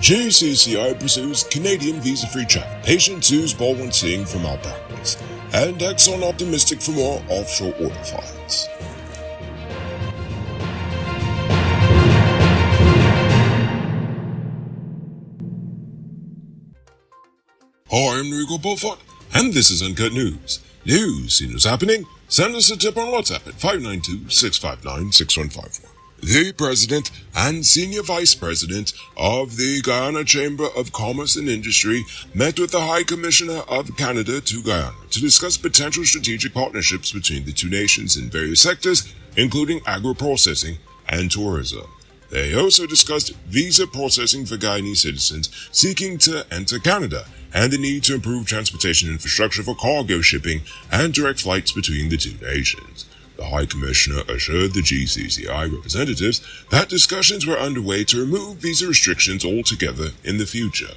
JCCI pursues Canadian visa-free travel. Patient sues Baldwin Singh for malpractice. And Exxon optimistic for more offshore oil finds. Hi, I'm Rico Beaufort, and this is Uncut News. News, see what's happening? Send us a tip on WhatsApp at 592-659-6151. The President and Senior Vice President of the Guyana Chamber of Commerce and Industry met with the High Commissioner of Canada to Guyana to discuss potential strategic partnerships between the two nations in various sectors, including agro-processing and tourism. They also discussed visa processing for Guyanese citizens seeking to enter Canada and the need to improve transportation infrastructure for cargo shipping and direct flights between the two nations. The High Commissioner assured the GCCI representatives that discussions were underway to remove visa restrictions altogether in the future.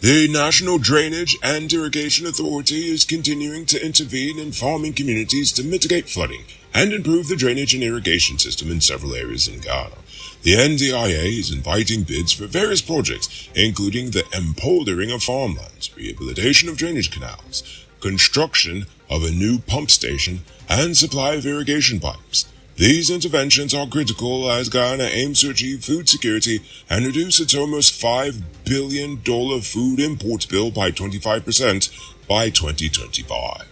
The National Drainage and Irrigation Authority is continuing to intervene in farming communities to mitigate flooding and improve the drainage and irrigation system in several areas in Ghana. The NDIA is inviting bids for various projects, including the empoldering of farmlands, rehabilitation of drainage canals, construction of a new pump station, and supply of irrigation pipes. These interventions are critical as Guyana aims to achieve food security and reduce its almost $5 billion food import bill by 25% by 2025.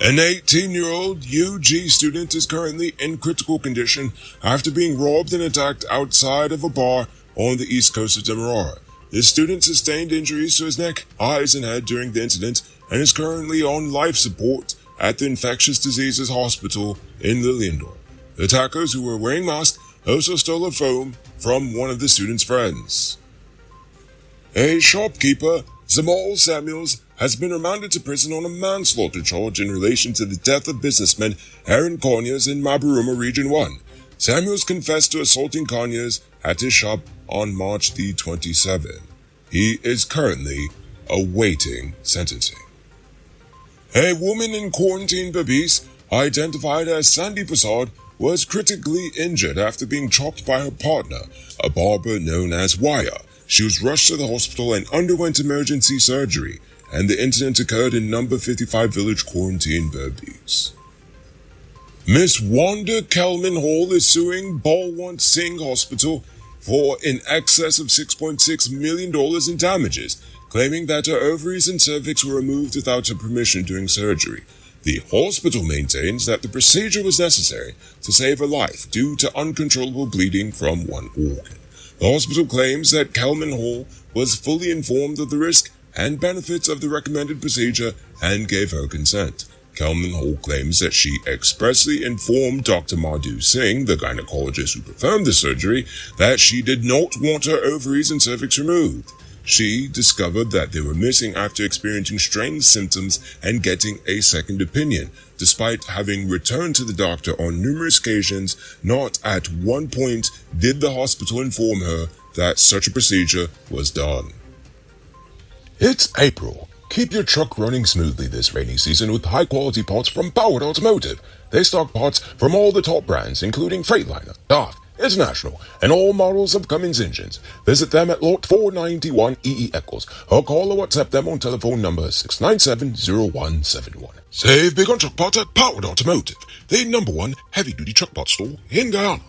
An 18-year-old UG student is currently in critical condition after being robbed and attacked outside of a bar on the east coast of Demerara. The student sustained injuries to his neck, eyes, and head during the incident and is currently on life support at the Infectious Diseases Hospital in Liliendorf. The attackers, who were wearing masks, also stole a phone from one of the student's friends. A shopkeeper, Zamal Samuels, has been remanded to prison on a manslaughter charge in relation to the death of businessman Aaron Conyers in Mabaruma Region 1. Samuels confessed to assaulting Conyers at his shop on March the 27th. He is currently awaiting sentencing. A woman in quarantine Babis, identified as Sandy Prasad, was critically injured after being chopped by her partner, a barber known as Waya. She was rushed to the hospital and underwent emergency surgery, and the incident occurred in number 55 Village Quarantine Babis. Miss Wanda Kelman Hall is suing Balwant Singh Hospital for in excess of $6.6 million in damages, claiming that her ovaries and cervix were removed without her permission during surgery. The hospital maintains that the procedure was necessary to save her life due to uncontrollable bleeding from one organ. The hospital claims that Kelman Hall was fully informed of the risk and benefits of the recommended procedure and gave her consent. Kelman Hall claims that she expressly informed Dr. Madhu Singh, the gynecologist who performed the surgery, that she did not want her ovaries and cervix removed. She discovered that they were missing after experiencing strange symptoms and getting a second opinion. Despite having returned to the doctor on numerous occasions, not at one point did the hospital inform her that such a procedure was done. It's April. Keep your truck running smoothly this rainy season with high-quality parts from Powered Automotive. They stock parts from all the top brands, including Freightliner, DAF, International, and all models of Cummins engines. Visit them at Lot 491 EE Eccles or call or WhatsApp them on telephone number 697-0171. Save big on truck parts at Powered Automotive, the #1 heavy-duty truck parts store in Guyana.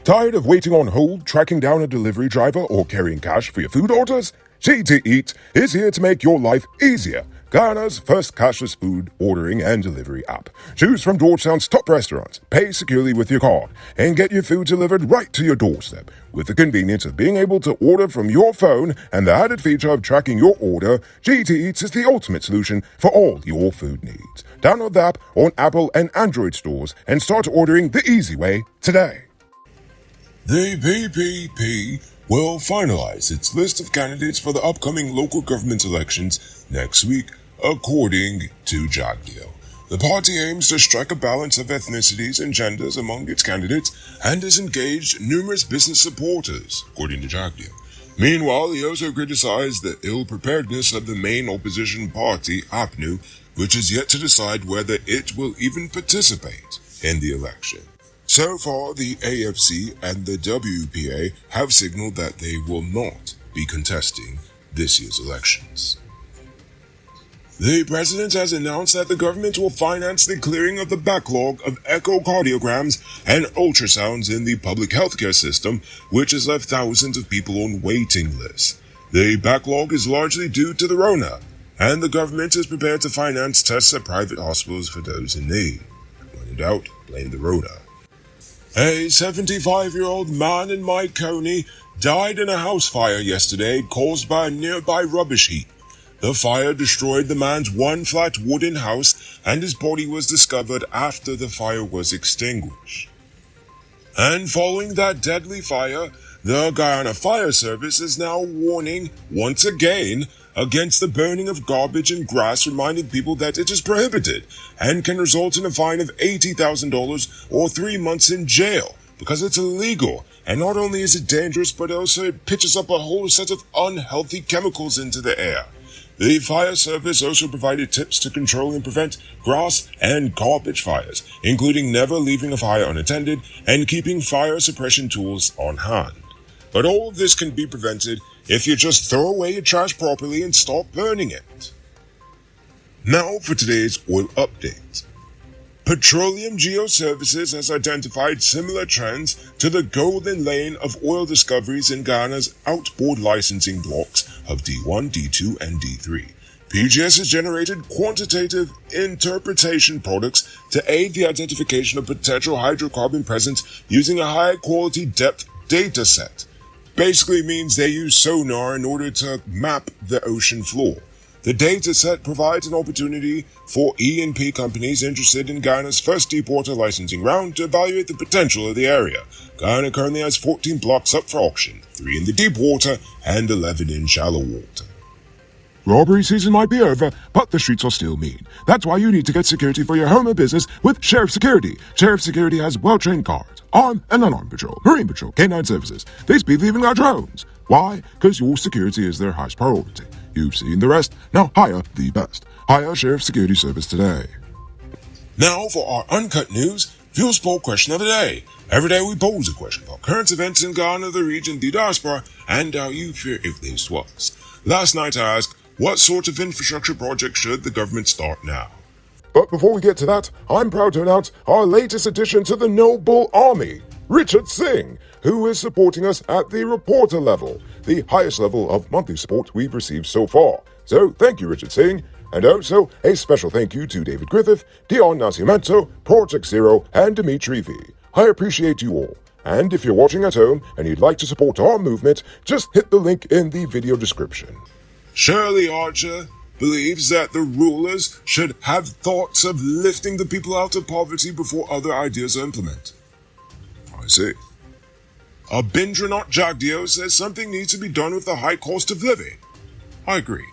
Tired of waiting on hold, tracking down a delivery driver, or carrying cash for your food orders? GT Eat is here to make your life easier. Guyana's first cashless food ordering and delivery app. Choose from Georgetown's top restaurants, pay securely with your card, and get your food delivered right to your doorstep. With the convenience of being able to order from your phone and the added feature of tracking your order, GT Eats is the ultimate solution for all your food needs. Download the app on Apple and Android stores and start ordering the easy way today. The PPP will finalize its list of candidates for the upcoming local government elections next week, according to Jagdeo. The party aims to strike a balance of ethnicities and genders among its candidates and has engaged numerous business supporters, according to Jagdeo. Meanwhile, he also criticized the ill-preparedness of the main opposition party, APNU, which is yet to decide whether it will even participate in the election. So far, the AFC and the WPA have signaled that they will not be contesting this year's elections. The president has announced that the government will finance the clearing of the backlog of echocardiograms and ultrasounds in the public healthcare system, which has left thousands of people on waiting lists. The backlog is largely due to the Rona, and the government is prepared to finance tests at private hospitals for those in need. When in doubt, blame the Rona. A 75-year-old man in Coney died in a house fire yesterday caused by a nearby rubbish heap. The fire destroyed the man's one-flat wooden house, and his body was discovered after the fire was extinguished. And following that deadly fire, the Guyana Fire Service is now warning, once again, against the burning of garbage and grass, reminding people that it is prohibited and can result in a fine of $80,000 or 3 months in jail because it's illegal. And not only is it dangerous, but also it pitches up a whole set of unhealthy chemicals into the air. The fire service also provided tips to control and prevent grass and garbage fires, including never leaving a fire unattended and keeping fire suppression tools on hand. But all of this can be prevented if you just throw away your trash properly and stop burning it. Now for today's oil update. Petroleum Geoservices has identified similar trends to the golden lane of oil discoveries in Guyana's outboard licensing blocks of D1, D2, and D3. PGS has generated quantitative interpretation products to aid the identification of potential hydrocarbon presence using a high-quality depth data set. Basically means they use sonar in order to map the ocean floor. The data set provides an opportunity for E&P companies interested in Guyana's first deepwater licensing round to evaluate the potential of the area. Guyana currently has 14 blocks up for auction, 3 in the deep water and 11 in shallow water. Robbery season might be over, but the streets are still mean. That's why you need to get security for your home or business with Sheriff Security. Sheriff Security has well-trained guards, armed and unarmed patrol, marine patrol, canine services. These people even got drones. Why? Because your security is their highest priority. You've seen the rest. Now hire the best. Hire Sheriff Security Service today. Now for our Uncut News Fuels Poll Question of the Day. Every day we pose a question about current events in Ghana, the region, the diaspora, and how you feel if this was. Last night I asked, what sort of infrastructure project should the government start now? But before we get to that, I'm proud to announce our latest addition to the Noble Army, Richard Singh, who is supporting us at the reporter level, the highest level of monthly support we've received so far. So thank you, Richard Singh. And also a special thank you to David Griffith, Dion Nascimento, Project Zero, and Dimitri V. I appreciate you all. And if you're watching at home and you'd like to support our movement, just hit the link in the video description. Shirley Archer believes that the rulers should have thoughts of lifting the people out of poverty before other ideas are implemented. I see. Abindranath Jagdeo says something needs to be done with the high cost of living. I agree.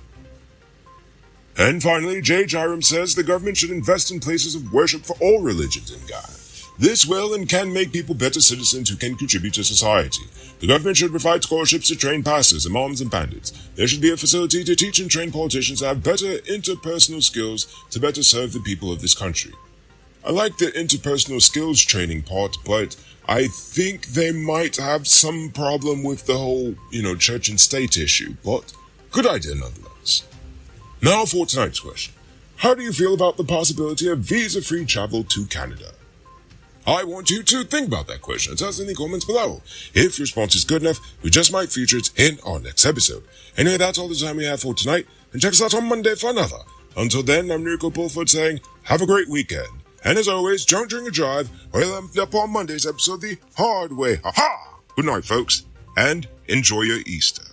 And finally, Jay Jairam says the government should invest in places of worship for all religions in Ghana. This will and can make people better citizens who can contribute to society. The government should provide scholarships to train pastors, imams, and bandits. There should be a facility to teach and train politicians to have better interpersonal skills to better serve the people of this country. I like the interpersonal skills training part, but I think they might have some problem with the whole, church and state issue, but good idea nonetheless. Now for tonight's question. How do you feel about the possibility of visa-free travel to Canada? I want you to think about that question. Tell us in the comments below. If your response is good enough, we just might feature it in our next episode. Anyway, that's all the time we have for tonight, and check us out on Monday for another. Until then, I'm Rico Pulford saying, have a great weekend. And as always, don't drink and drive, or you'll end up on Monday's episode the hard way. Ha-ha! Good night, folks, and enjoy your Easter.